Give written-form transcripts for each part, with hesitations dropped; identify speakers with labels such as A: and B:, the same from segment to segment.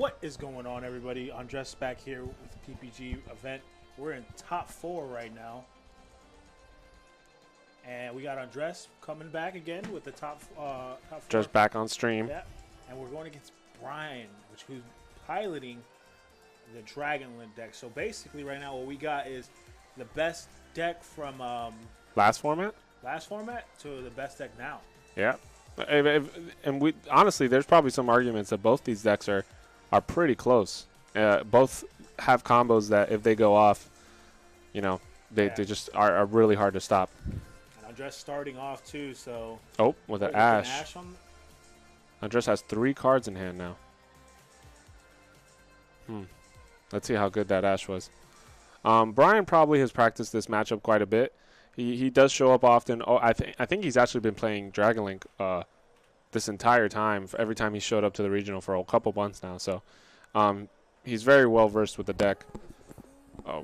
A: What is going on, everybody? Andres back here with the PPG event. We're in top 4 right now. And we got Andres coming back again with the top 4.
B: Just back on stream.
A: Yeah. And we're going against Bryan, who's piloting the Dragonlink deck. So basically right now what we got is the best deck from
B: Last format
A: to the best deck now.
B: Yeah. And we honestly, there's probably some arguments that both these decks are pretty close. Both have combos that if they go off, you know, they just are really hard to stop.
A: And Andres starting off too, so
B: with an Ash. Andres has 3 cards in hand now. Let's see how good that Ash was. Bryan probably has practiced this matchup quite a bit. He does show up often. I think he's actually been playing Dragonlink this entire time. Every time he showed up to the regional for a couple months now. So he's very well versed with the deck.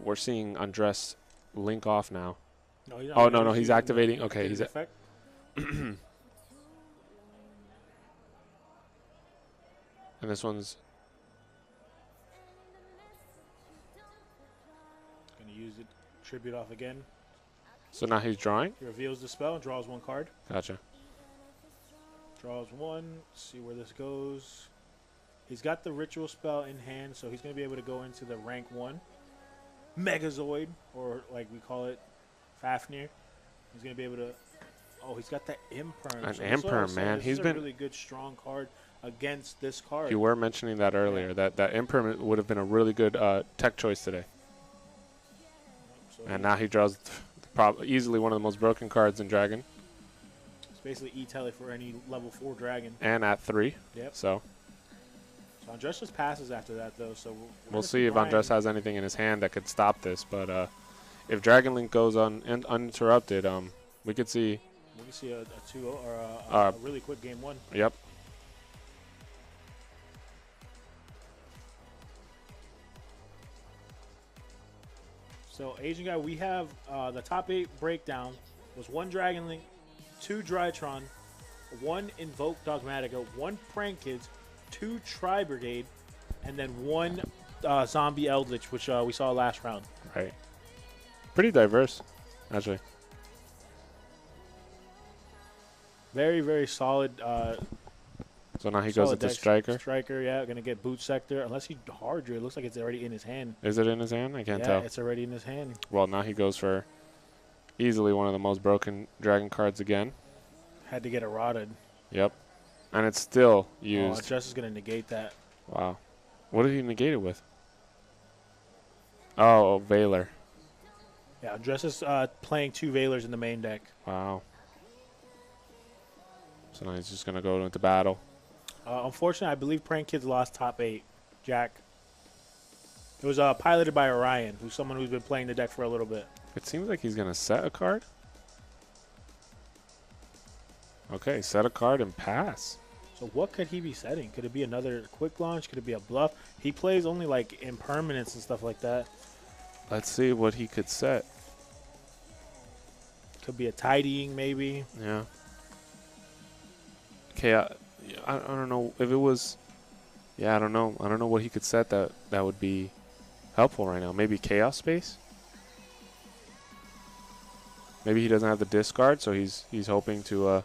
B: We're seeing Andres link off now. No, he's activating. Okay, he's
A: effect.
B: And this one's
A: gonna use it. Tribute off again.
B: so now he's drawing.
A: He reveals the spell and draws 1 card.
B: Gotcha.
A: Draws 1. See where this goes. He's got the ritual spell in hand, so he's going to be able to go into the rank 1 Megazoid, or like we call it, Fafnir. He's going to be able to. Oh, he's got the Imperm.
B: An
A: so
B: Imperm, man.
A: He's been a really good, strong card against this card.
B: You were mentioning that earlier.
A: Yeah.
B: That Imperm would have been a really good tech choice today.
A: So
B: And now he draws easily one of the most broken cards in Dragon.
A: It's basically E-Tele for any level 4 dragon.
B: And at 3.
A: Yep.
B: So
A: Andres just passes after that, though. So
B: we'll see if Andres has anything in his hand that could stop this. But if Dragonlink goes on uninterrupted, we could see.
A: We can see a 2-0 or a really quick game 1.
B: Yep.
A: So, Asian guy, we have the top 8 breakdown was 1 Dragonlink, 2 Drytron, 1 Invoke Dogmatica, 1 Prank Kids, 2 Tri Brigade, and then 1 Zombie Eldritch, which we saw last round.
B: Right. Pretty diverse, actually.
A: Very, very solid.
B: So now he goes into Striker.
A: Striker, yeah, going to get Boot Sector. Unless he hard drew, it looks like it's already in his hand.
B: Is it in his hand? I can't tell.
A: Yeah, it's already in his hand.
B: Well, now he goes for easily one of the most broken Dragon cards again.
A: Had to get it rotted.
B: Yep. And it's still used.
A: Oh, Jess is going to negate that.
B: Wow. What did he negate it with? Oh, Veiler.
A: Yeah, Jess is playing 2 Veilers in the main deck.
B: Wow. So now he's just going to go into battle.
A: Unfortunately, I believe Prank Kids lost top 8. Jack. It was piloted by Orion, who's someone who's been playing the deck for a little bit.
B: It seems like he's going to set a card. Okay, set a card and pass.
A: So what could he be setting? Could it be another quick launch? Could it be a bluff? He plays only like impermanence and stuff like that.
B: Let's see what he could set.
A: Could be a tidying maybe.
B: Yeah. Okay, I don't know if it was. Yeah, I don't know. I don't know what he could set that would be helpful right now. Maybe Chaos Space. Maybe he doesn't have the discard, so he's hoping to.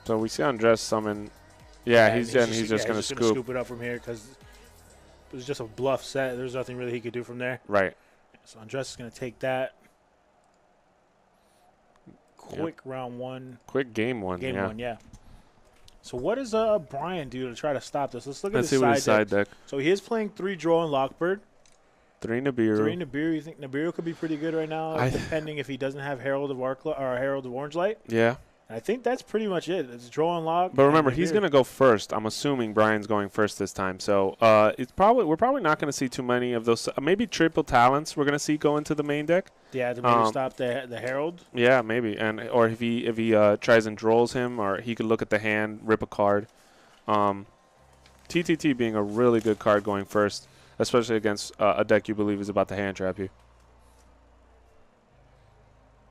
B: So we see Andres summon. Yeah, he's just going to scoop
A: it up from here because it was just a bluff set. There's nothing really he could do from there.
B: Right.
A: So Andres is going to take that. Quick round 1.
B: Quick game 1.
A: Game 1, yeah. So what does Bryan do to try to stop this? Let's look at his side deck. So he is playing 3 Draw and Lockbird.
B: 3 Nibiru.
A: 3 Nibiru. You think Nibiru could be pretty good right now, depending if he doesn't have Herald of Orange Light?
B: Yeah.
A: I think that's pretty much it. It's draw and lock.
B: But remember, he's going to go first. I'm assuming Bryan's going first this time. So we're probably not going to see too many of those. Maybe triple talents we're going to see go into the main deck.
A: Yeah, to maybe stop the Herald.
B: Yeah, maybe. Or if he tries and draws him, or he could look at the hand, rip a card. TTT being a really good card going first, especially against a deck you believe is about to hand trap you.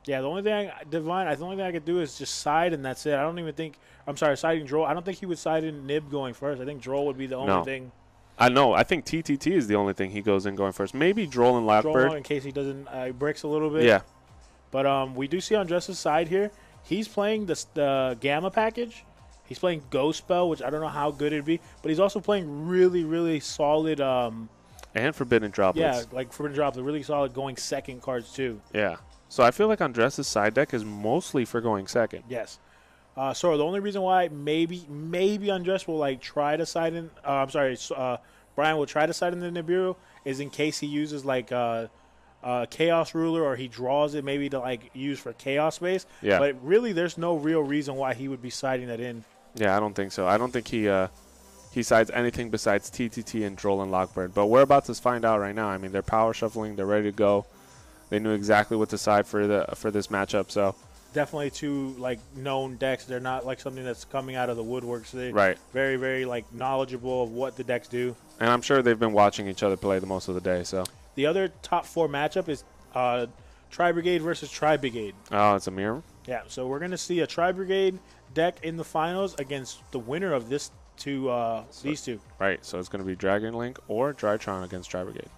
A: Yeah, the only thing I could do is just side, and that's it. I don't even think – I'm sorry, siding Droll. I don't think he would side in Nib going first. I think Droll would be the only thing.
B: I know. I think TTT is the only thing he goes in going first. Maybe Droll and Lockbird.
A: Droll in case he doesn't bricks a little bit.
B: Yeah.
A: But we do see Andres' side here. He's playing the Gamma package. He's playing Ghost Spell, which I don't know how good it'd be. But he's also playing really, really solid
B: and Forbidden Droplets.
A: Yeah, like Forbidden Droplets. Really solid going second cards too.
B: Yeah. So I feel like Andres' side deck is mostly for going second.
A: Yes. So the only reason why maybe Andres will like try to side in Bryan will try to side in the Nibiru is in case he uses like Chaos Ruler, or he draws it maybe to like use for Chaos space.
B: Yeah.
A: But really there's no real reason why he would be siding that in.
B: Yeah, I don't think so. I don't think he sides anything besides TTT and Droll and Lockbird. But we're about to find out right now. I mean, they're power shuffling, they're ready to go. They knew exactly what to side for this matchup. So
A: definitely two like known decks. They're not like something that's coming out of the woodworks. They're very, very like knowledgeable of what the decks do.
B: And I'm sure they've been watching each other play the most of the day. So
A: the other top 4 matchup is Tri-Brigade versus Tri-Brigade.
B: Oh, it's a mirror?
A: Yeah, so we're going to see a Tri-Brigade deck in the finals against the winner of these two.
B: Right, so it's going to be Dragon Link or Drytron against Tri-Brigade.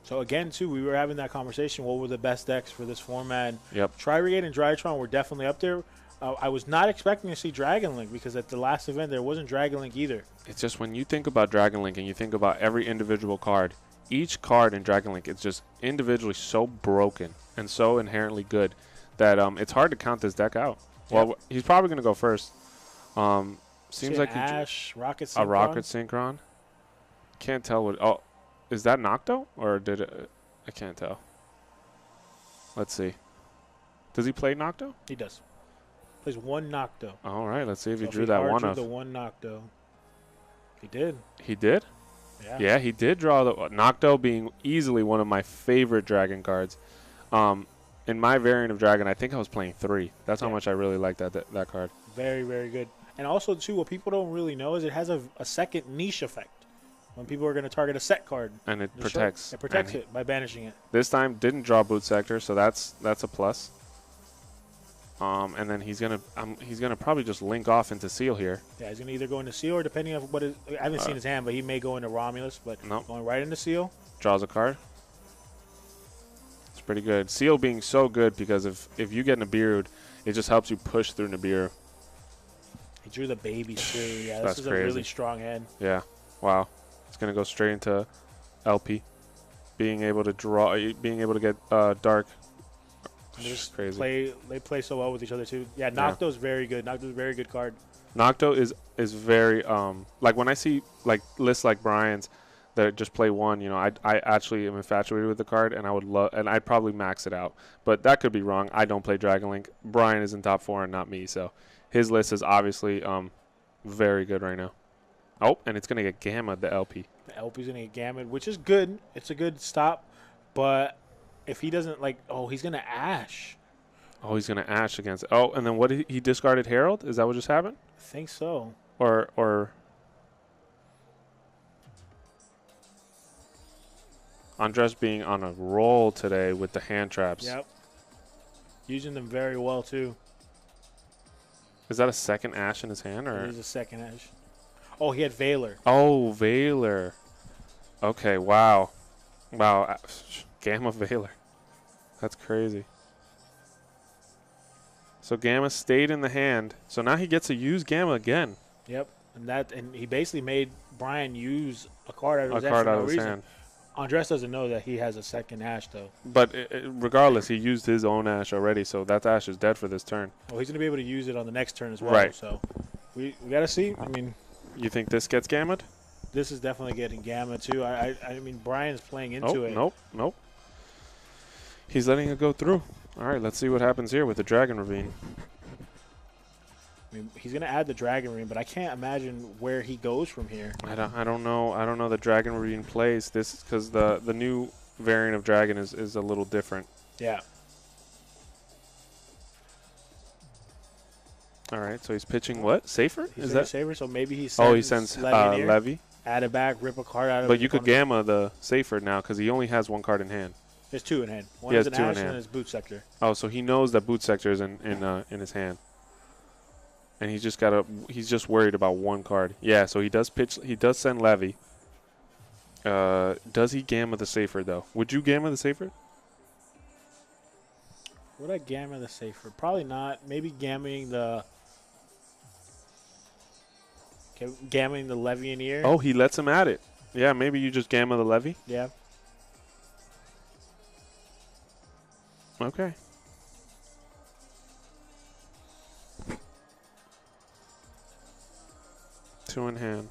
A: So again, too, we were having that conversation. What were the best decks for this format?
B: Yep.
A: Tri-Brigade and Drytron were definitely up there. I was not expecting to see Dragon Link because at the last event there wasn't Dragon Link either.
B: It's just when you think about Dragon Link and you think about every individual card, each card in Dragon Link is just individually so broken and so inherently good that it's hard to count this deck out. Yep. Well, he's probably going to go first. Seems like
A: Ash, Rocket Synchron.
B: A Rocket Synchron. Can't tell what. Oh, is that Nocto or did it? I can't tell. Let's see. Does he play Nocto?
A: He does. Plays one Nocto.
B: All right, let's see if he drew that one of.
A: The one Nocto. He did.
B: He did?
A: Yeah.
B: Yeah, he did draw the Nocto, being easily one of my favorite Dragon cards. In my variant of Dragon, I think I was playing 3. That's how much I really like that card.
A: Very, very good. And also, too, what people don't really know is it has a second niche effect. When people are going to target a set card.
B: And it protects.
A: It protects it by banishing it.
B: This time didn't draw Boot Sector, so that's a plus. And then he's gonna probably just link off into Seal here.
A: Yeah, he's gonna either go into Seal or depending on what I haven't seen his hand, but he may go into Romulus, but going right into Seal.
B: Draws a card. It's pretty good. Seal being so good because if you get Nibiru'd, it just helps you push through Nibiru.
A: He drew the babies too. Yeah,
B: this
A: is
B: crazy.
A: A really strong hand.
B: Yeah. Wow. It's gonna go straight into LP. Being able to draw, being able to get dark. Just crazy.
A: They play so well with each other too. Yeah, Nocto's very good. Nocto's a very good card.
B: Nocto is very like when I see like lists like Bryan's that just play one, you know, I actually am infatuated with the card and I'd probably max it out. But that could be wrong. I don't play Dragon Link. Bryan is in top 4 and not me, so his list is obviously very good right now. Oh, and it's gonna get Gamma the LP.
A: The LP's gonna get Gamma, which is good. It's a good stop, but if he doesn't he's going to Ash.
B: Oh, he's going to Ash against. Oh, and then what? He discarded Herald? Is that what just happened?
A: I think so.
B: Or Andres being on a roll today with the hand traps.
A: Yep. Using them very well, too.
B: Is that a second Ash in his hand? Or?
A: It is a second Ash. Oh, he had Veiler.
B: Oh, Veiler. Okay, wow. Wow. Gamma Veiler. That's crazy. So Gamma stayed in the hand. So now he gets to use Gamma again.
A: Yep. And he basically made Bryan use a card out of his hand. Andres doesn't know that he has a second Ash, though.
B: But regardless, he used his own Ash already, so that Ash is dead for this turn.
A: Well, he's going to be able to use it on the next turn as well.
B: Right.
A: So we got to see. I mean,
B: you think this gets Gamma'd?
A: This is definitely getting Gamma, too. I mean, Bryan's playing into it.
B: Nope. He's letting it go through. All right, let's see what happens here with the Dragon Ravine.
A: mean, he's gonna add the Dragon Ring, but I can't imagine where he goes from here.
B: I don't know the Dragon Ring plays this because the new variant of Dragon is a little different.
A: Yeah.
B: All right, so he's pitching what? Safer?
A: He's
B: is that
A: Safer? So maybe he sends.
B: Oh, he sends
A: Levy,
B: Levy.
A: Add it back, rip a card out of it.
B: But you could gamma the Safer now because he only has one card in hand.
A: There's two in hand. One
B: He
A: is
B: has
A: an
B: two in
A: Ash and
B: hand.
A: his Boot Sector.
B: Oh, so he knows that Boot Sector is in his hand, and he's just worried about one card. Yeah, so he does pitch. He does send Levy. Does he gamma the Safer though? Would you gamma the Safer?
A: Would I gamma the Safer? Probably not. Maybe gammaing the. Gammaing the Levy in here.
B: Oh, he lets him at it. Yeah, maybe you just gamma the Levy.
A: Yeah.
B: Okay. Two in hand.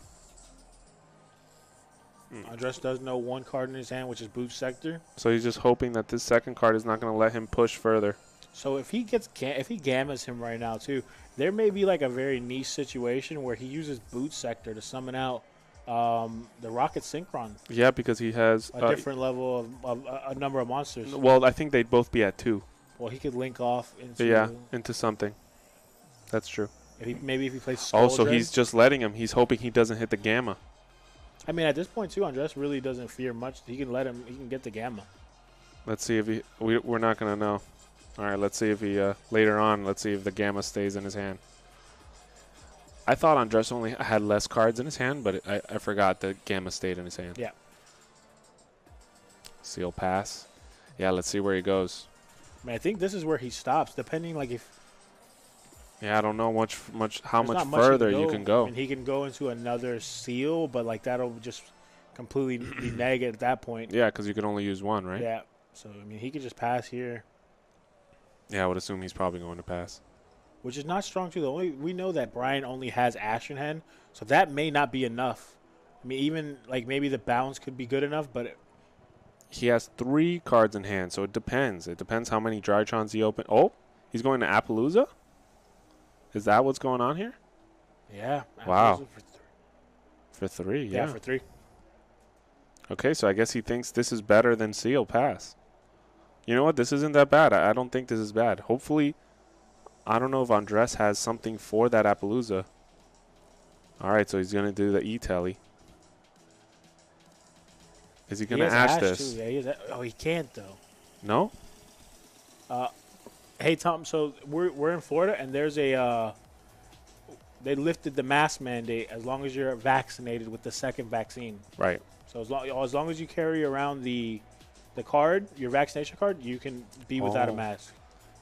A: Andres does know one card in his hand, which is Boot Sector.
B: So he's just hoping that this second card is not going to let him push further.
A: So if he gammas him right now too, there may be like a very niche situation where he uses Boot Sector to summon out the Rocket Synchron.
B: Yeah, because he has
A: a different level of a number of monsters.
B: Well, I think they'd both be at 2.
A: Well, he could link off
B: into something. That's true.
A: Maybe if he plays Skull
B: so
A: Dread.
B: he's just letting him. He's hoping he doesn't hit the gamma.
A: I mean, at this point too, Andres really doesn't fear much. He can let him. He can get the gamma.
B: Let's see if he. We're not gonna know. All right. Let's see if he later on. Let's see if the gamma stays in his hand. I thought Andres only had less cards in his hand, but I forgot that gamma stayed in his hand.
A: Yeah.
B: Seal pass. Yeah. Let's see where he goes.
A: I mean, I think this is where he stops, depending like if.
B: Yeah, I don't know how much
A: much
B: further you can go.
A: I mean, he can go into another seal, but like that'll just completely be negative at that point.
B: Yeah, because you can only use one, right?
A: Yeah. So I mean, he could just pass here.
B: Yeah, I would assume he's probably going to pass.
A: Which is not strong too. We know that Bryan only has Ash in hand, so that may not be enough. I mean, even like maybe the bounce could be good enough, but
B: he has 3 cards in hand, so it depends. It depends how many Drytrons he opens. Oh, he's going to Appaloosa? Is that what's going on here?
A: Yeah.
B: Wow. For 3, yeah.
A: Yeah, for 3.
B: Okay, so I guess he thinks this is better than Seal Pass. You know what? This isn't that bad. I don't think this is bad. Hopefully, I don't know if Andres has something for that Appaloosa. All right, so he's going to do the E-Telly. Is he going to Ash this?
A: Too. Yeah, he can't, though.
B: No?
A: Hey, Tom, so we're in Florida, and there's a they lifted the mask mandate as long as you're vaccinated with the second vaccine.
B: Right.
A: So as long as you carry around the card, your vaccination card, you can be without a mask.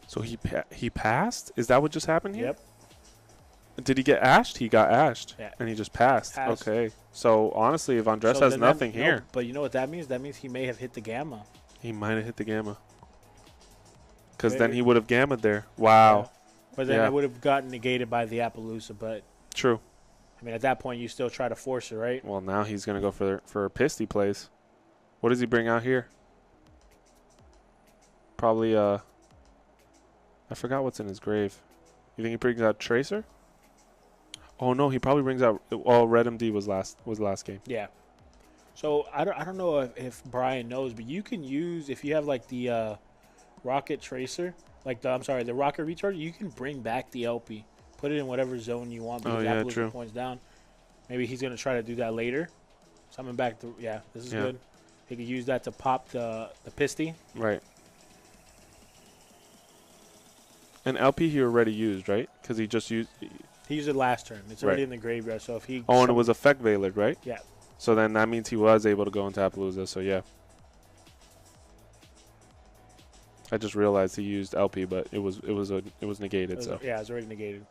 B: So he passed? Is that what just happened here?
A: Yep.
B: Did he get ashed? He got ashed.
A: Yeah.
B: And he just passed. Okay. So, honestly, if Andres has nothing here.
A: No, but you know what that means? That means he may have hit the gamma.
B: He might have hit the gamma. Because then he would have gammaed there. Wow.
A: Yeah. But then it would have gotten negated by the Appaloosa. But
B: true.
A: I mean, at that point, you still try to force it, right?
B: Well, now he's going to go for a Pisty plays. What does he bring out here? Probably, I forgot what's in his grave. You think he brings out Tracer? Oh, no, he probably brings out... Oh, Red MD was last game.
A: Yeah. So, I don't know if Bryan knows, but you can use... If you have, like, the Rocket Tracer, like, the Rocket Recharge, you can bring back the LP. Put it in whatever zone you want. Because
B: yeah, true.
A: Points down. Maybe he's going to try to do that later. Summon back the... Yeah, this is good. He could use that to pop the Pisty.
B: Right. And LP he already used, right? Because he just used...
A: He used it last turn. It's already in the graveyard, so if he...
B: Oh, and it was Effect Veilered, right?
A: Yeah.
B: So then that means he was able to go into Appaloosa, so yeah. I just realized he used LP, but it was negated, so...
A: Yeah, it was already negated.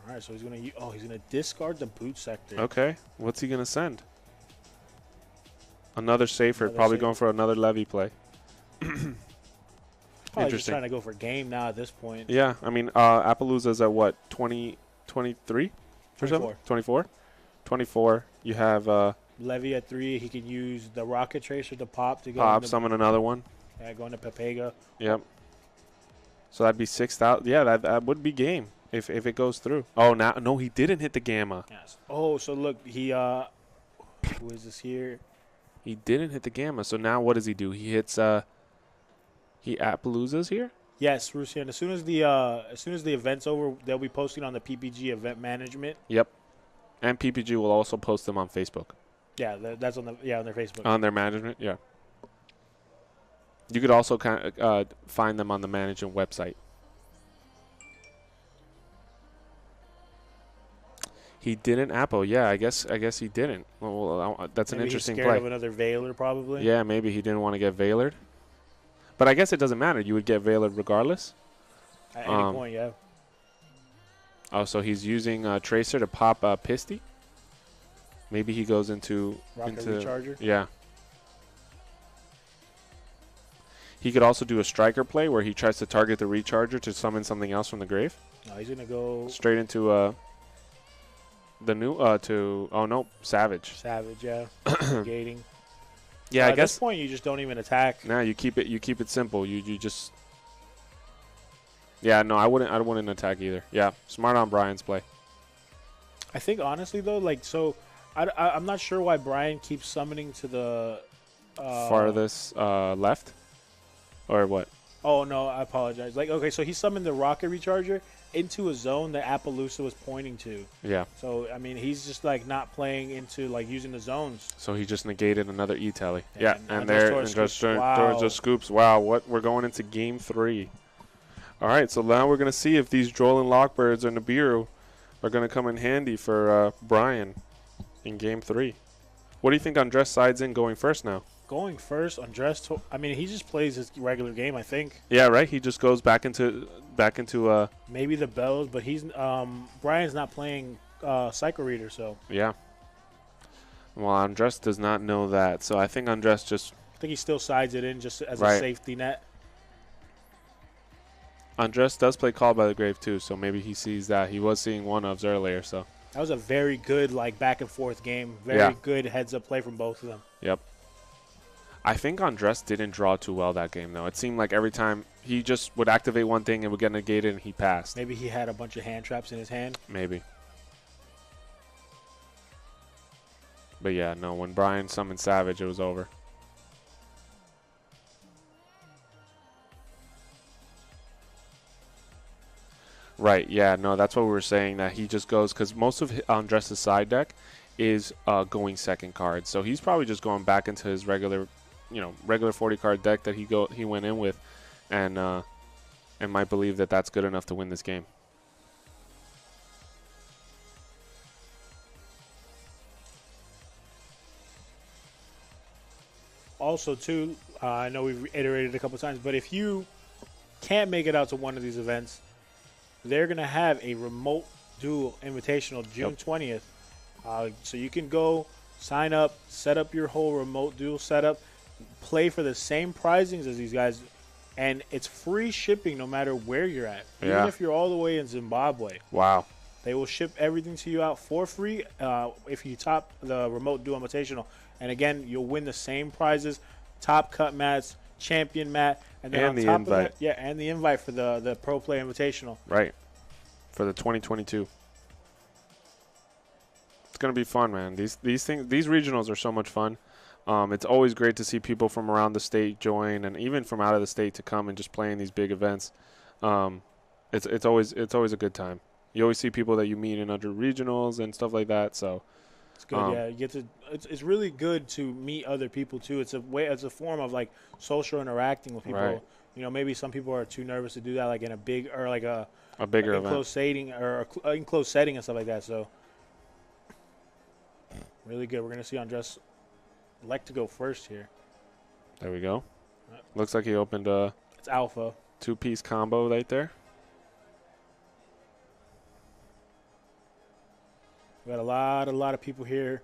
A: All right, so he's gonna discard the Boot Sector.
B: Okay. What's he going to send? Another Safer, probably going for another Levy play.
A: Probably just trying to go for game now at this point.
B: Yeah, I mean, Appaloosa's at what, 23 or something? 24. 24. You have
A: Levy at 3. He can use the Rocket Tracer to pop to go.
B: Summon another one.
A: Yeah, going to Pepega.
B: Yep. So that'd be 6,000. Yeah, that would be game if it goes through. Oh, now no, he didn't hit the gamma.
A: Yes. Oh, so look, he who is this here?
B: He didn't hit the gamma. So now what does he do? He hits he Appaloozas here.
A: Yes, Rusian. As soon as the event's over, they'll be posting on the PPG event management.
B: Yep. And PPG will also post them on Facebook.
A: Yeah, that's on on their Facebook.
B: On their management, yeah. You could also kind of find them on the management website. He didn't Apple. Yeah, I guess he didn't. Well, that's an
A: Maybe
B: interesting
A: he's scared
B: play.
A: of another Veiler, probably.
B: Yeah, maybe he didn't want to get Veilered. But I guess it doesn't matter. You would get Veilered regardless.
A: At any point, yeah.
B: Oh, so he's using Tracer to pop Pisty. Maybe he goes into
A: Rocket Recharger.
B: Yeah. He could also do a striker play where he tries to target the recharger to summon something else from the grave.
A: No, he's gonna go
B: straight into the new Savage.
A: Savage, yeah. Gating.
B: Yeah, I
A: at
B: guess
A: this point you just don't even attack.
B: now you keep it simple. You just Yeah, no, I wouldn't attack either. Yeah, smart on Bryan's play.
A: I think honestly though, like so, I'm not sure why Bryan keeps summoning to the
B: Farthest left, or what?
A: Oh no, I apologize. Like okay, so he summoned the Rocket Recharger into a zone that Appaloosa was pointing to.
B: Yeah.
A: So I mean, he's just like not playing into like using the zones.
B: So he just negated another E-tally. Yeah, and
A: Torres
B: just scoops. Wow, we're going into game 3. All right, so now we're gonna see if these Droll Lockbirds or Nibiru are gonna come in handy for Bryan in game 3. What do you think Andres sides in going first now?
A: Going first, Andres. I mean, he just plays his regular game, I think.
B: Yeah, right. He just goes back into
A: maybe the bells, but he's Bryan's not playing Psycho Reader, so
B: yeah. Well, Andres does not know that, so I think Andres just.
A: I think he still sides it in just as a safety net.
B: Andres does play Call by the Grave too, so maybe he sees that. He was seeing one-ofs earlier, so.
A: That was a very good like back and forth game. Very good heads-up play from both of them.
B: Yep. I think Andres didn't draw too well that game, though. It seemed like every time he just would activate one thing and would get negated and he passed.
A: Maybe he had a bunch of hand traps in his hand.
B: Maybe. But yeah, no, when Bryan summoned Savage, it was over. Right, yeah, no, that's what we were saying, that he just goes, because most of Andres' side deck is going second card. So he's probably just going back into his regular 40 card deck that he went in with, and might believe that that's good enough to win this game.
A: Also, too, I know we've iterated a couple times, but if you can't make it out to one of these events, they're going to have a remote duel invitational June 20th. So you can go sign up, set up your whole remote duel setup, play for the same prizings as these guys, and it's free shipping no matter where you're at. Even if you're all the way in Zimbabwe.
B: Wow.
A: They will ship everything to you out for free if you top the remote duel invitational. And again, you'll win the same prizes, top cut mats, champion mat, and then on
B: the
A: top
B: invite.
A: of that, and the invite for the Pro Play Invitational.
B: Right. For the 2022. It's gonna be fun, man. These regionals are so much fun. It's always great to see people from around the state join, and even from out of the state to come and just play in these big events. It's always a good time. You always see people that you meet in other regionals and stuff like that. So
A: it's good. Yeah, you get to. It's really good to meet other people too. It's a form of like social interacting with people.
B: Right.
A: You know, maybe some people are too nervous to do that, like in a big or like a
B: bigger
A: enclosed setting or enclosed setting and stuff like that. So really good. We're gonna see Andres elect to go first here.
B: There we go. Looks like he opened a.
A: It's alpha.
B: 2-piece combo right there.
A: We got a lot of people here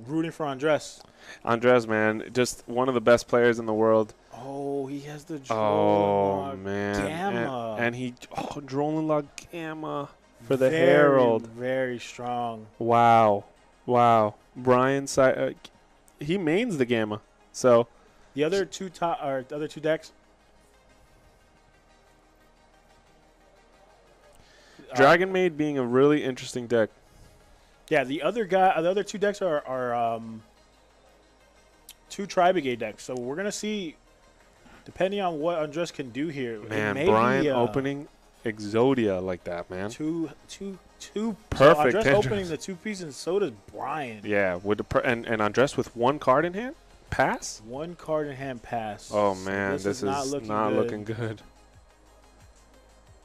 A: rooting for Andres.
B: Andres, man, just one of the best players in the world.
A: Oh, he has the Droll
B: man,
A: Gamma.
B: and he Droll Gamma for the Herald.
A: Very strong.
B: Wow. Bryan he mains the Gamma. So
A: the other two decks.
B: Dragon Maid being a really interesting deck.
A: Yeah, the other two decks are two Tri-Brigade decks. So we're gonna see, depending on what Andres can do here.
B: Man,
A: it may
B: Bryan
A: be,
B: opening Exodia like that, man.
A: two.
B: Perfect
A: So Andres
B: hand
A: opening the 2 pieces, and so does Bryan.
B: Yeah, with and Andres with 1 card in hand, pass.
A: 1 card in hand pass.
B: Oh
A: So
B: man, this is not
A: looking
B: looking good.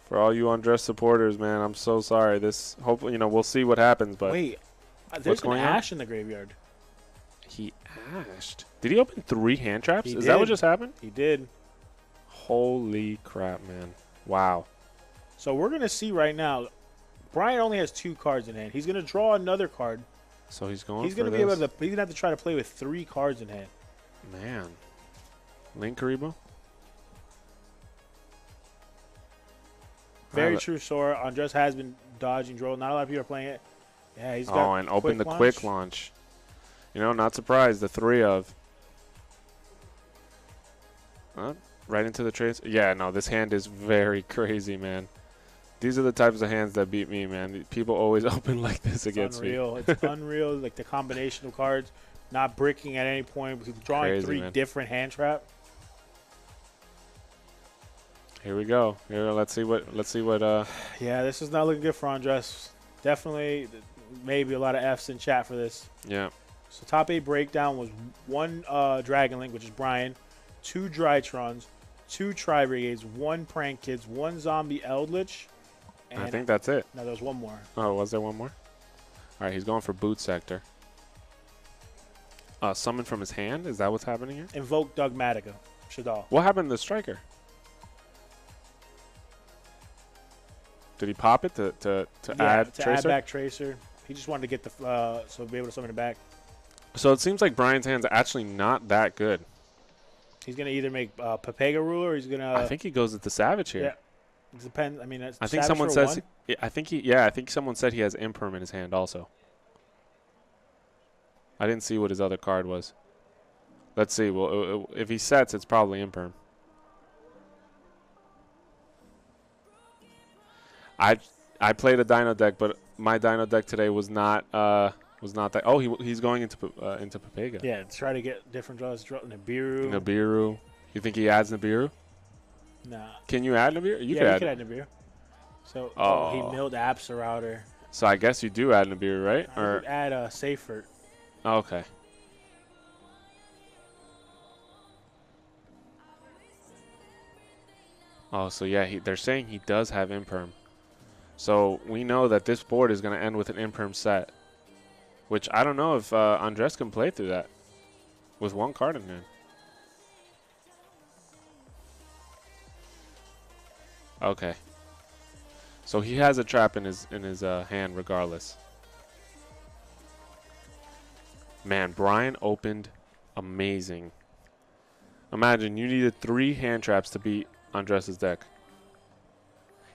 B: For all you Andres supporters, man, I'm so sorry. This hopefully, we'll see what happens. But
A: Wait, there's an
B: going on?
A: Ash in the graveyard.
B: He ashed. Did he open 3 hand traps?
A: He
B: Is that what
A: did.
B: just happened?
A: He did.
B: Holy crap, man! Wow.
A: So we're gonna see right now. Bryan only has 2 cards in hand. He's gonna draw another card.
B: So he's going.
A: He's gonna be able to. He's gonna have to try to play with 3 cards in hand.
B: Man, Link Karibo.
A: Very true, Sora. Andres has been dodging draw. Not a lot of people are playing it. Yeah, he's got.
B: Oh, and open the quick launch. Not surprised. The 3 of. Right into the trace. Yeah, no, this hand is very crazy, man. These are the types of hands that beat me, man. People always open like this against me.
A: It's unreal. Like the combination of cards, not bricking at any point, drawing
B: Crazy,
A: 3
B: man.
A: different hand trap.
B: Here we go. Here, let's see what.
A: Yeah, this is not looking good for Andres. Definitely, maybe a lot of Fs in chat for this.
B: Yeah.
A: So top 8 breakdown was 1 Dragon Link, which is Bryan, 2 Drytrons, 2 Tri-Brigades, 1 Prank Kids, 1 Zombie Eldritch. And
B: I think that's it.
A: No, there was 1 more.
B: Oh, was there 1 more? All right, he's going for Boot Sector. Summon from his hand? Is that what's happening here?
A: Invoke Dogmatica. Shadal.
B: What happened to the Striker? Did he pop it to add Tracer?
A: Add back Tracer. He just wanted to get the so be able to summon it back.
B: So it seems like Bryan's hand's actually not that good.
A: He's gonna either make Pepega Ruler, or he's gonna.
B: I think he goes with the Savage here.
A: Yeah, it depends. I mean, that's
B: I think
A: Savage
B: someone
A: for
B: says.
A: 1?
B: I think someone said he has Imperm in his hand also. I didn't see what his other card was. Let's see. Well, if he sets, it's probably Imperm. I played a Dino deck, but my Dino deck today was not that. Oh, he's going into Pepega.
A: Yeah, try to get different draws. Nibiru.
B: Nibiru. You think he adds Nibiru?
A: Nah.
B: Can you add Nibiru?
A: You could add Nibiru. So he
B: Oh.
A: milled Apsa Router.
B: So I guess you do add Nibiru, right?
A: I
B: Or
A: would add a Safer.
B: oh, okay. Oh, so yeah, they're saying he does have Imperm. So we know that this board is going to end with an Imperm set, which I don't know if Andres can play through that with 1 card in hand. Okay. So he has a trap in his hand regardless. Man, Bryan opened amazing. Imagine you needed 3 hand traps to beat Andres' deck.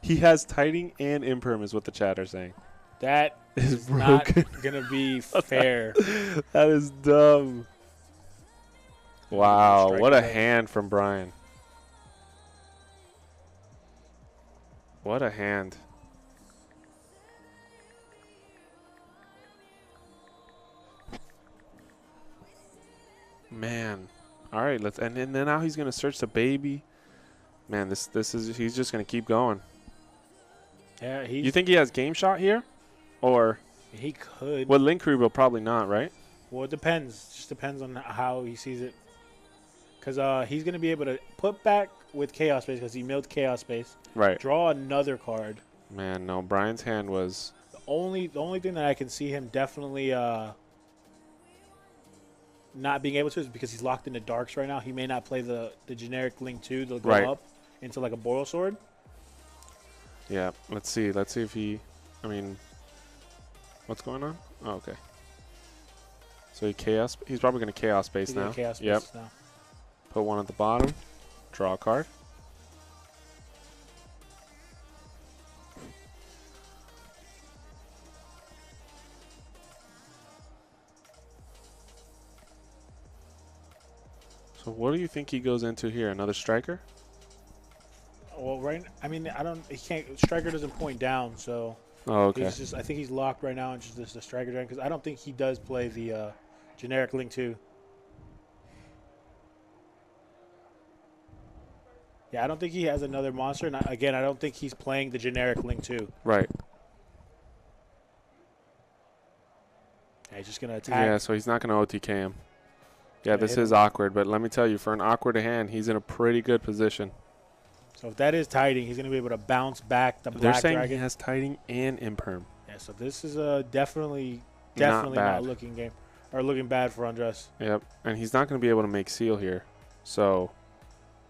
B: He has Tiding and Imperm is what the chat are saying.
A: That is not going to be fair.
B: That is dumb. Wow, what a
A: deck.
B: hand from Bryan. What a hand. Man. All right, and then now he's going to search the baby. Man, this is he's just going to keep going.
A: Yeah,
B: You think he has Game Shot here? Or
A: he could.
B: well, Link will probably not, right?
A: Well, it depends. Just depends on how he sees it. Because he's going to be able to put back with Chaos Space because he milled Chaos Space.
B: Right.
A: Draw another card.
B: Man, no, Bryan's hand was
A: The only thing that I can see him definitely not being able to is because he's locked into Darks right now. He may not play the generic Link 2 to go
B: Right.
A: up into like a Boil Sword.
B: yeah. Let's see if he. I mean, what's going on? Oh, okay. So he's probably going to Chaos Space
A: He's
B: now.
A: gonna Chaos Space
B: Yep.
A: now.
B: Put 1 at the bottom. Draw a card. So what do you think he goes into here? Another Striker?
A: Well, right. I mean, I don't. He can't. Striker doesn't point down, so.
B: Oh, okay.
A: He's just. I think he's locked right now, and just the striker dragon because I don't think he does play the generic Link 2. Yeah, I don't think he has another monster. And again, I don't think he's playing the generic Link 2.
B: Right.
A: Yeah, he's just gonna attack.
B: Yeah, so he's not gonna OTK him. Yeah, this is awkward, but let me tell you, for an awkward hand, he's in a pretty good position.
A: So if that is tiding, he's going to be able to bounce back the
B: They're
A: black
B: saying
A: dragon.
B: he has tiding and imperm.
A: Yeah, so this is definitely not looking game or looking bad for Andres.
B: Yep, and he's not going to be able to make seal here. So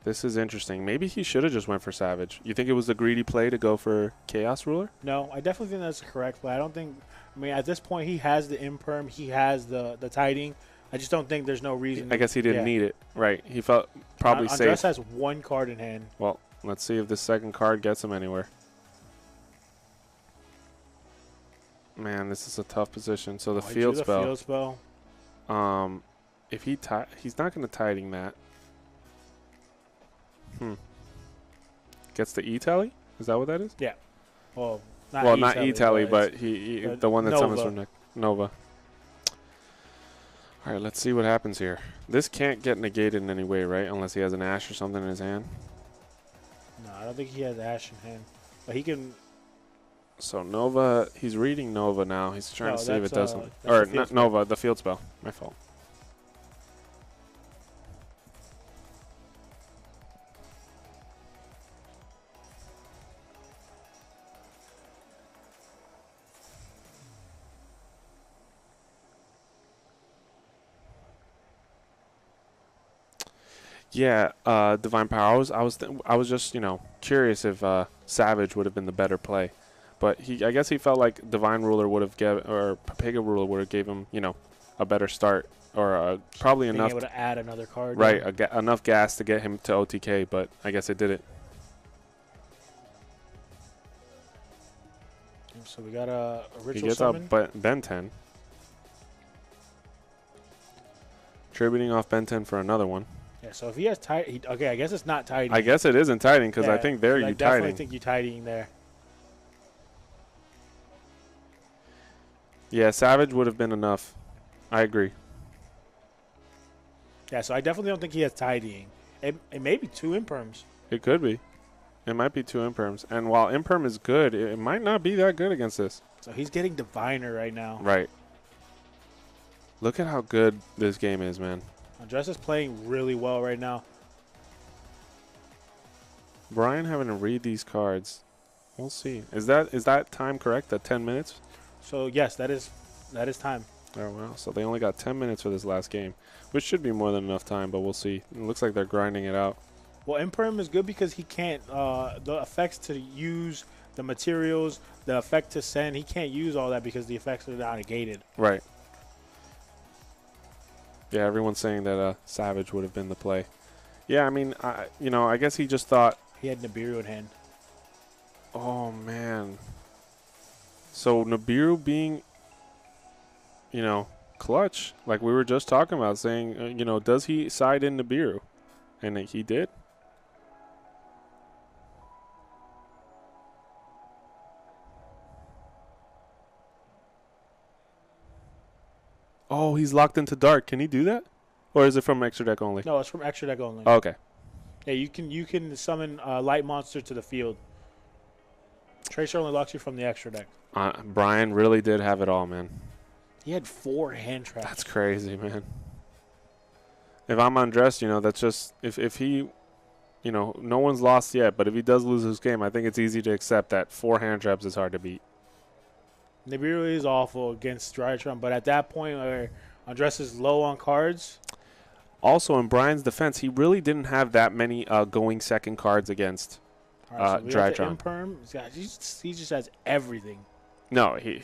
B: this is interesting. Maybe he should have just went for Savage. You think it was a greedy play to go for Chaos Ruler?
A: No, I definitely think that's the correct play. I don't think. I mean, at this point, he has the imperm, he has the tiding. I just don't think there's no reason.
B: I guess he didn't need it. Right. He felt probably safe.
A: Andres has one card in hand.
B: Well, let's see if this second card gets him anywhere. Man, this is a tough position. So the field spell.
A: Field spell.
B: If he's not going to tiding that. Gets the E-tally? Is that what that is?
A: Yeah. Well,
B: not E-tally, but he the one that summons from Nova. All right, let's see what happens here. This can't get negated in any way, right? Unless he has an Ash or something in his hand.
A: No, I don't think he has Ash in hand. But he can...
B: So Nova, he's reading Nova now. He's trying to see if it doesn't. Or not
A: spell.
B: Nova, the field spell. My fault. Yeah, Divine Powers. I was just curious if Savage would have been the better play, but I guess he felt like Divine Ruler would have Papega Ruler would have gave him a better start or probably enough
A: able to add another card.
B: Right, enough gas to get him to OTK, but I guess it didn't.
A: So we got a ritual
B: He gets
A: summon.
B: out Ben 10, tributing off Ben 10 for another one.
A: Yeah, so if he has tiding, okay, I guess it's not tiding.
B: I guess it isn't tiding because I think there you tiding.
A: I definitely think you tiding there.
B: Yeah, Savage would have been enough. I agree.
A: Yeah, so I definitely don't think he has tiding. It may be 2 imperms.
B: It could be. It might be 2 imperms. And while imperm is good, it might not be that good against this.
A: So he's getting Diviner right now.
B: Right. Look at how good this game is, man.
A: Andres is playing really well right now.
B: Bryan having to read these cards. We'll see. Is that time correct? That 10 minutes?
A: So yes, that is time.
B: Oh well. So they only got 10 minutes for this last game, which should be more than enough time, but we'll see. It looks like they're grinding it out.
A: Well, Imperm is good because he can't the effects to use the materials, the effect to send. He can't use all that because the effects are not negated.
B: Right. Yeah, everyone's saying that Savage would have been the play. Yeah, I mean, I guess he just thought
A: he had Nibiru in hand.
B: Oh man. So Nibiru being, clutch, like we were just talking about, saying, does he side in Nibiru? And he did. Oh, he's locked into dark. Can he do that? Or is it from extra deck only?
A: No, it's from extra deck only.
B: Oh, okay.
A: Yeah, you can summon light monster to the field. Tracer only locks you from the extra deck.
B: Bryan really did have it all, man.
A: He had 4 hand traps.
B: That's crazy, man. If I'm undressed, that's just if he, no one's lost yet. But if he does lose his game, I think it's easy to accept that 4 hand traps is hard to beat.
A: Nibiru is awful against Drytron, but at that point where Andres is low on cards.
B: Also, in Bryan's defense, he really didn't have that many going second cards against Drytron.
A: He just has everything.
B: No, he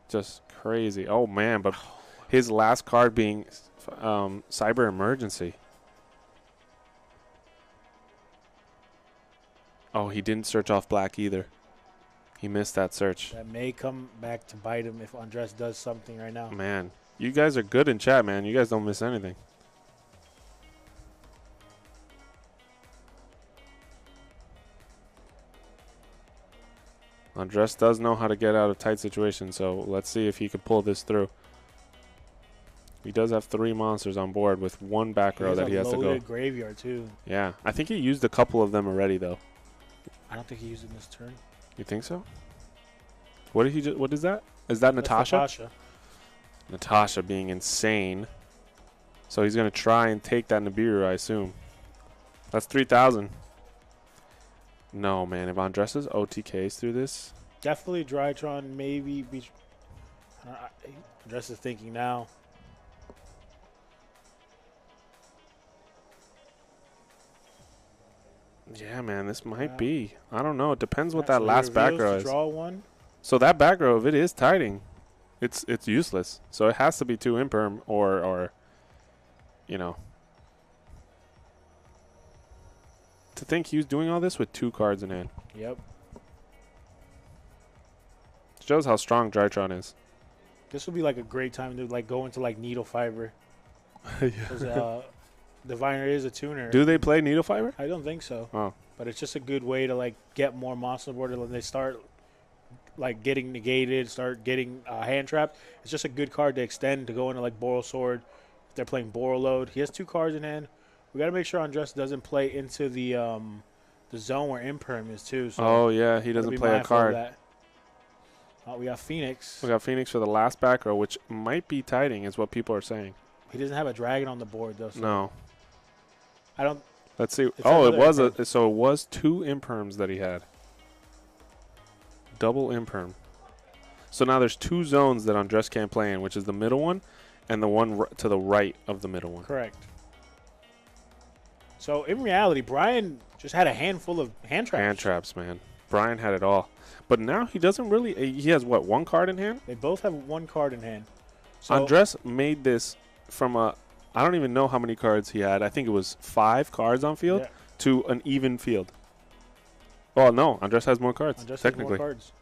B: just crazy. Oh, man, but his last card being Cyber Emergency. Oh, he didn't search off black either. He missed that search.
A: That may come back to bite him if Andres does something right now.
B: Man, you guys are good in chat, man. You guys don't miss anything. Andres does know how to get out of tight situations, so let's see if he can pull this through. He does have 3 monsters on board with 1 back row that he has to go.
A: Loaded graveyard too.
B: Yeah, I think he used a couple of them already though.
A: I don't think he used it in this turn.
B: You think so? What did he? What is that? Is that Natasha?
A: Natasha.
B: Natasha being insane. So he's gonna try and take that Nibiru, I assume. That's 3,000. No man, if Andres' OTKs through this,
A: Definitely Drytron. Maybe. Andres is thinking now.
B: yeah, man, this might be. I don't know. It depends what
A: So
B: that
A: he
B: last back
A: reveals
B: row
A: to
B: is.
A: Draw one.
B: So that back row, if it is tiding, it's useless. So it has to be 2 imperm or you know. To think he was doing all this with 2 cards in hand.
A: Yep.
B: Shows how strong Drytron is.
A: This would be like a great time to like go into like needle fiber. Because Diviner is a tuner.
B: Do they play needle fiber?
A: I don't think so.
B: Oh.
A: But it's just a good way to like get more monster board when they start like getting negated, start getting hand trapped. It's just a good card to extend to go into like Boral Sword. If they're playing Boral Load, he has 2 cards in hand. We got to make sure Andres doesn't play into the zone where Imperm is too. So
B: Oh yeah, he doesn't play a card.
A: Oh, we got Phoenix.
B: We got Phoenix for the last back row, which might be tiding, is what people are saying.
A: He doesn't have a dragon on the board though. So
B: No.
A: I don't.
B: Let's see.
A: It's
B: Oh, it was
A: another
B: so it was 2 imperms that he had. Double imperm. So now there's 2 zones that Andres can't play in, which is the middle one and the one to the right of the middle one.
A: Correct. So in reality, Bryan just had a handful of hand traps.
B: Hand traps, man. Bryan had it all. But now he doesn't really. He has, what, 1 card in hand?
A: They both have 1 card in hand. So
B: Andres made this from a. I don't even know how many cards he had. I think it was 5 cards on field to an even field. Oh, no. Andres has more cards,
A: Andres
B: technically.
A: has more cards.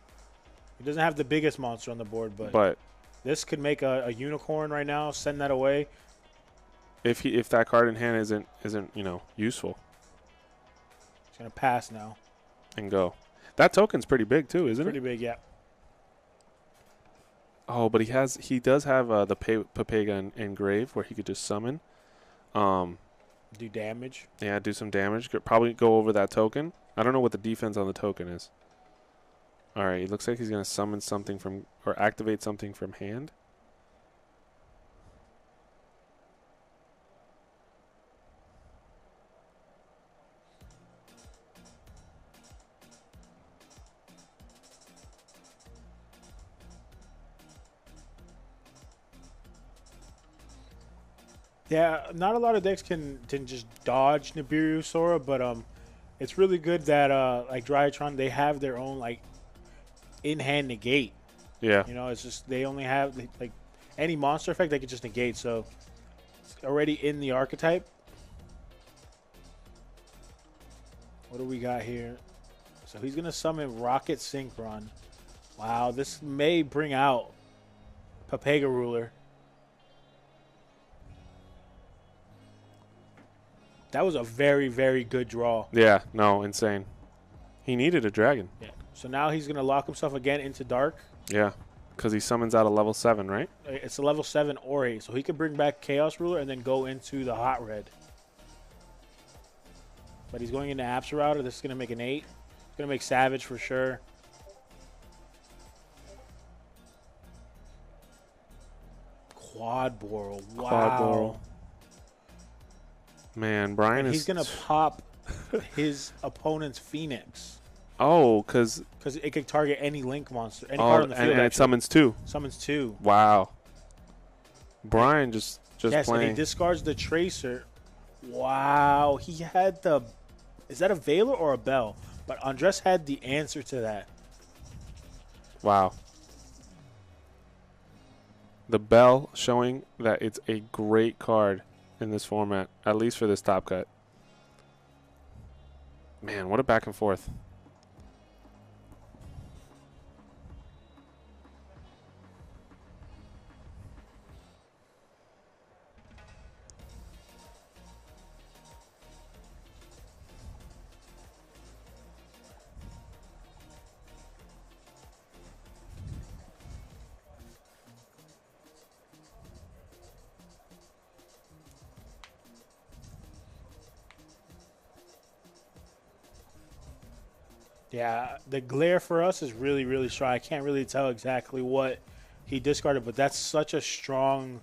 A: He doesn't have the biggest monster on the board,
B: But
A: this could make a unicorn right now. Send that away.
B: if that card in hand isn't useful,
A: He's gonna pass now.
B: and go. That token's pretty big too, isn't
A: Pretty
B: it?
A: big, yeah.
B: Oh, but he does have the Papega engrave where he could just summon.
A: Do damage.
B: Yeah, do some damage. Could probably go over that token. I don't know what the defense on the token is. All right, it looks like he's gonna summon something from or activate something from hand.
A: Yeah, not a lot of decks can just dodge Nibiru Sora, but it's really good that like Drytron, they have their own like in-hand negate.
B: Yeah.
A: You know, it's just they only have like any monster effect they could just negate, so it's already in the archetype. What do we got here? So he's gonna summon Rocket Synchron. Wow, this may bring out Papega Ruler. That was a very, very good draw.
B: Yeah, no, insane. He needed a dragon.
A: Yeah. So now he's going to lock himself again into Dark.
B: Yeah, because he summons out a level 7, right?
A: It's a level 7 or 8. So he can bring back Chaos Ruler and then go into the Hot Red. But he's going into Absol. This is going to make an 8. It's going to make Savage for sure. Quad Boral. Wow.
B: Quad Boral. Man, Bryan is...
A: He's going to pop his opponent's Phoenix.
B: Oh, because
A: it could target any Link monster. Any card on the field,
B: and it summons 2.
A: Summons 2.
B: Wow. Bryan just
A: yes,
B: playing.
A: And he discards the Tracer. Wow. He had the... Is that a Veiler or a Bell? But Andres had the answer to that.
B: Wow. The Bell showing that it's a great card in this format, at least for this top cut. Man, what a back and forth.
A: Yeah, the glare for us is really, really strong. I can't really tell exactly what he discarded, but that's such a strong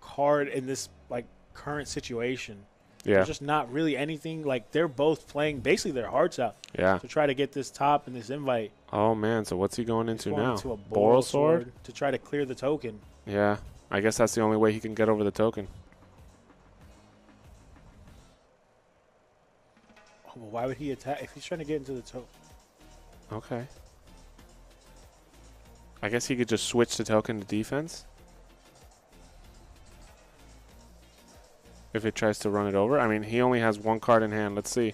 A: card in this like current situation.
B: Yeah.
A: There's just not really anything. Like, they're both playing basically their hearts out
B: Yeah.
A: to try to get this top and this invite.
B: Oh, man. So what's he going
A: He's
B: into
A: going
B: now?
A: into a
B: Boral Sword?
A: to try to clear the token.
B: Yeah. I guess that's the only way he can get over the token.
A: Oh, well, why would he attack if he's trying to get into the token?
B: Okay. I guess he could just switch the token to defense. If it tries to run it over. I mean, he only has one card in hand. Let's see.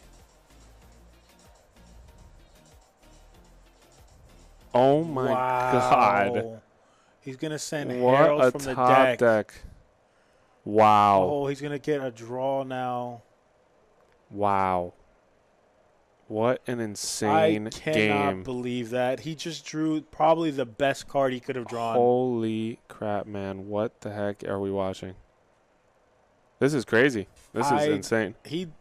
B: Oh, my God.
A: He's going to send
B: What
A: Herald
B: a
A: from the
B: top deck. Wow.
A: Oh, he's going to get a draw now.
B: Wow. What an insane
A: I cannot
B: game.
A: believe that. He just drew probably the best card he could have drawn.
B: Holy crap, man. What the heck are we watching? This is crazy. This is insane.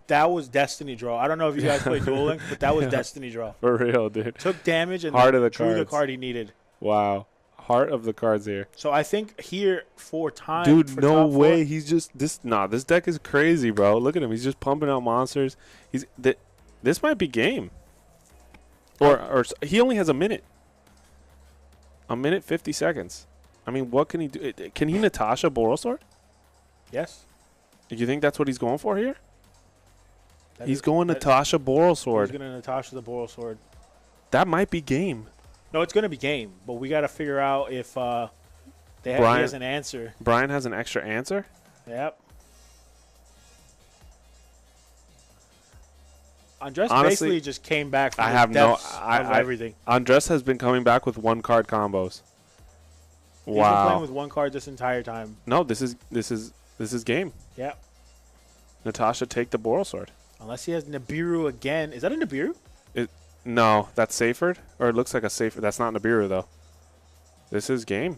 A: That was Destiny Draw. I don't know if you guys play Duel Link, but that was Destiny Draw.
B: For real, dude.
A: Took damage and
B: Heart of the
A: drew the
B: cards.
A: card he needed.
B: Wow. Heart of the cards here.
A: So I think here for time.
B: Dude,
A: for
B: no
A: top
B: way.
A: four,
B: He's just this deck is crazy, bro. Look at him. He's just pumping out monsters. This might be game. Or he only has a minute. A minute 50 seconds. I mean, what can he do? Can he Natasha Boral Sword?
A: Yes.
B: Do you think that's what he's going for here? He's going Natasha Boral Sword.
A: He's going to Natasha the Boral Sword.
B: That might be game.
A: No, it's going to be game, but we got to figure out if he has an answer.
B: Bryan has an extra answer?
A: Yep. Andres basically just came back from the depths of everything.
B: Andres has been coming back with one card combos.
A: He's been playing with one card this entire time.
B: No, this is game.
A: Yep.
B: Natasha, take the Boral Sword.
A: Unless he has Nibiru again. Is that a Nibiru?
B: No, that's Seyfried? Or it looks like a Seyfried. That's not Nibiru, though. This is game.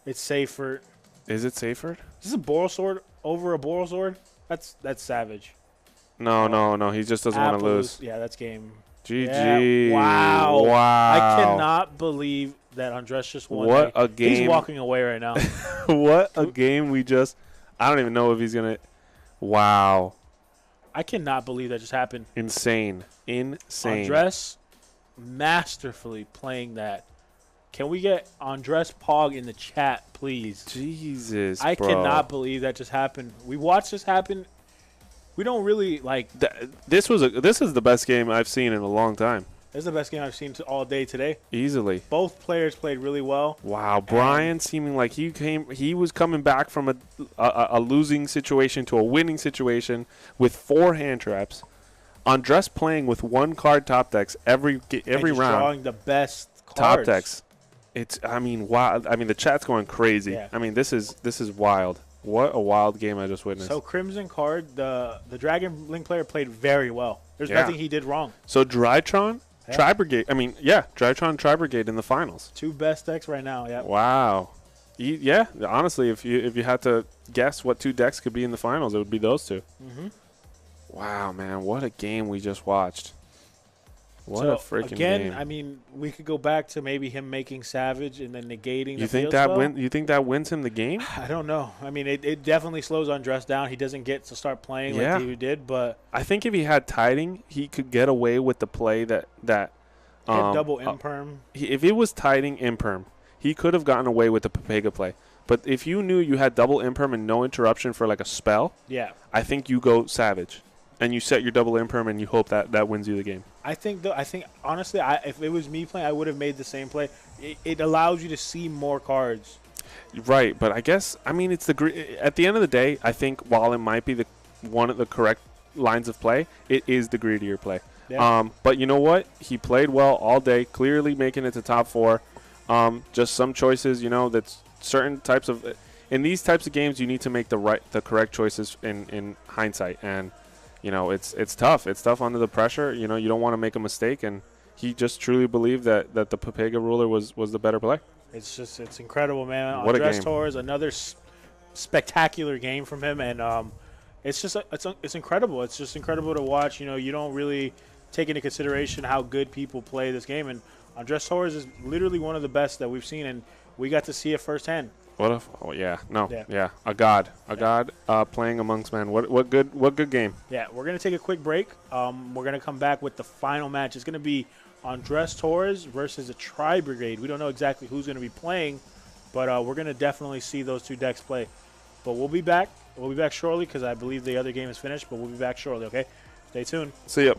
A: It's Seyfried.
B: Is it Seyfried?
A: Is this a Boral Sword over a Boral Sword? That's savage.
B: No. He just doesn't want to lose.
A: Yeah, that's game.
B: GG.
A: Yeah. Wow.
B: Wow.
A: I cannot believe that Andres just won.
B: What a game.
A: He's walking away right now.
B: What a game we just... I don't even know if he's going to... Wow.
A: I cannot believe that just happened.
B: Insane.
A: Andres masterfully playing that. Can we get Andres Pog in the chat, please?
B: Jesus,
A: I
B: bro.
A: cannot believe that just happened. We watched this happen. We don't really like.
B: This is the best game I've seen in a long time.
A: This is the best game I've seen all day today.
B: Easily.
A: Both players played really well.
B: Wow, Bryan seeming like he was coming back from a losing situation to a winning situation with 4 hand traps. Andres playing with one card top decks every round.
A: Drawing the best cards.
B: Top decks. Wow. I mean, the chat's going crazy.
A: Yeah.
B: I mean, this is wild. What a wild game I just witnessed.
A: So Crimson card, the Dragon Link player played very well. There's nothing he did wrong.
B: So Drytron, Tri-Brigade. I mean, Drytron, Tri-Brigade in the finals.
A: 2 best decks right now. Yeah.
B: Wow. Yeah. Honestly, if you had to guess what 2 decks could be in the finals, it would be those 2.
A: Mm-hmm.
B: Wow, man, what a game we just watched. What a freaking game.
A: I mean, we could go back to maybe him making Savage and then negating
B: You think that wins him the game?
A: I don't know. I mean, it definitely slows Andres down. He doesn't get to start playing like he did, but
B: I think if he had tiding, he could get away with the play that
A: double imperm.
B: If it was tiding imperm, he could have gotten away with the Pepega play. But if you knew you had double imperm and no interruption for like a spell, I think you go Savage. And you set your double imperm and you hope that wins you the game.
A: I think honestly, if it was me playing, I would have made the same play. It allows you to see more cards.
B: Right, but I guess at the end of the day, I think while it might be one of the correct lines of play, it is the greedier play. Yeah. But you know what? He played well all day, clearly making it to top 4. Just some choices, that's certain types of in these types of games you need to make the correct choices in hindsight, and it's tough. It's tough under the pressure. You don't want to make a mistake, and he just truly believed that the Pepega ruler was the better play.
A: It's incredible, man.
B: What
A: Andres
B: a game.
A: Torres, another spectacular game from him, and it's just it's incredible. It's just incredible to watch. You know, you don't really take into consideration how good people play this game, and Andres Torres is literally one of the best that we've seen, and we got to see it firsthand.
B: What if? Oh yeah, no, yeah, a god playing amongst men. What good game.
A: Yeah, we're gonna take a quick break. We're gonna come back with the final match. It's gonna be Andres Torres versus the Tri Brigade. We don't know exactly who's gonna be playing, but we're gonna definitely see those two decks play. But we'll be back. We'll be back shortly because I believe the other game is finished. But we'll be back shortly. Okay, stay tuned.
B: See ya.